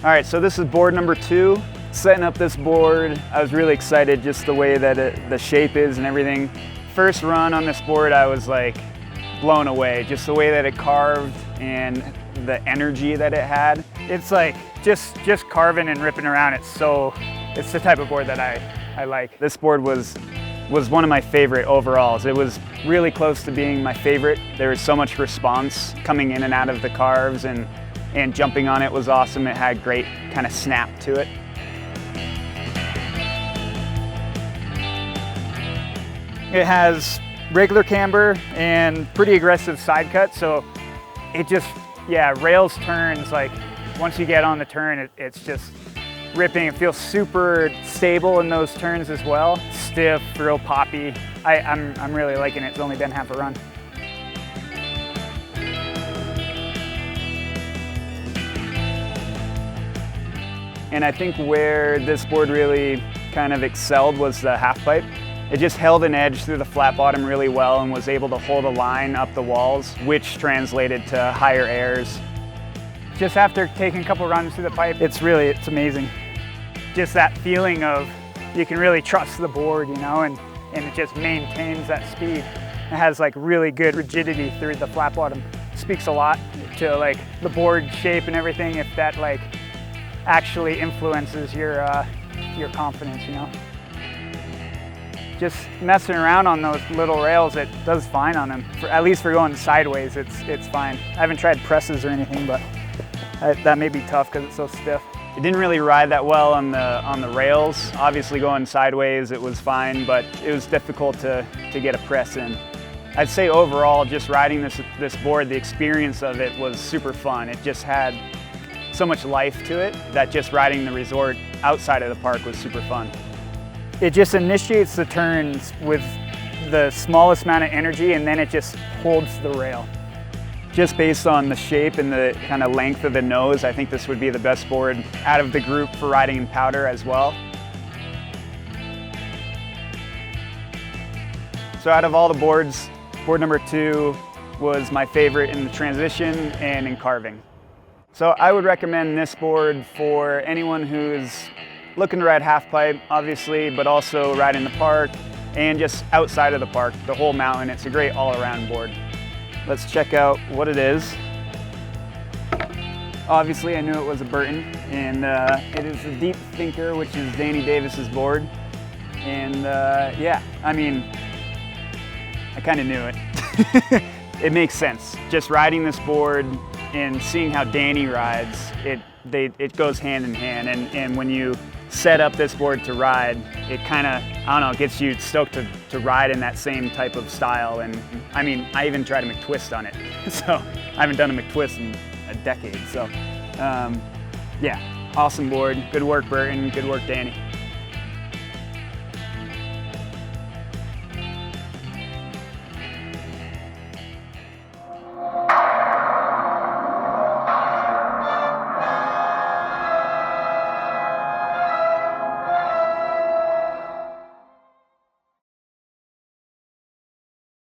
All right, so this is board number 2. Setting up this board, I was really excited just the way that the shape is and everything. First run on this board, I was like blown away, just the way that it carved and the energy that it had. It's like just carving and ripping around. It's the type of board that I like. This board was one of my favorite overalls. It was really close to being my favorite. There was so much response coming in and out of the carves, and jumping on it was awesome. It had great kind of snap to it. It has regular camber and pretty aggressive side cut, so it just, yeah, rails turns, like once you get on the turn, it's just ripping. It feels super stable in those turns as well. Stiff, real poppy. I'm really liking it. It's only been half a run. And I think where this board really kind of excelled was the half pipe. It just held an edge through the flat bottom really well and was able to hold a line up the walls, which translated to higher airs. Just after taking a couple runs through the pipe, it's amazing. Just that feeling of you can really trust the board, you know, and it just maintains that speed. It has like really good rigidity through the flat bottom. It speaks a lot to like the board shape and everything, if that like actually influences your confidence, you know. Just messing around on those little rails, it does fine on them. At least for going sideways, it's fine. I haven't tried presses or anything, but that may be tough because it's so stiff. It didn't really ride that well on the rails. Obviously going sideways, it was fine, but it was difficult to get a press in. I'd say overall, just riding this board, the experience of it was super fun. It just had so much life to it that just riding the resort outside of the park was super fun. It just initiates the turns with the smallest amount of energy, and then it just holds the rail. Just based on the shape and the kind of length of the nose, I think this would be the best board out of the group for riding in powder as well. So out of all the boards, board number 2 was my favorite in the transition and in carving. So I would recommend this board for anyone who's looking to ride half pipe, obviously, but also ride in the park and just outside of the park, the whole mountain. It's a great all-around board. Let's check out what it is. Obviously, I knew it was a Burton, and it is the Deep Thinker, which is Danny Davis's board. And yeah, I mean, I kind of knew it. It makes sense. Just riding this board and seeing how Danny rides, it goes hand in hand. And when you set up this board to ride, it kind of, I don't know, gets you stoked to ride in that same type of style. And I mean, I even tried a McTwist on it. So I haven't done a McTwist in a decade. So yeah, awesome board. Good work, Burton. Good work, Danny.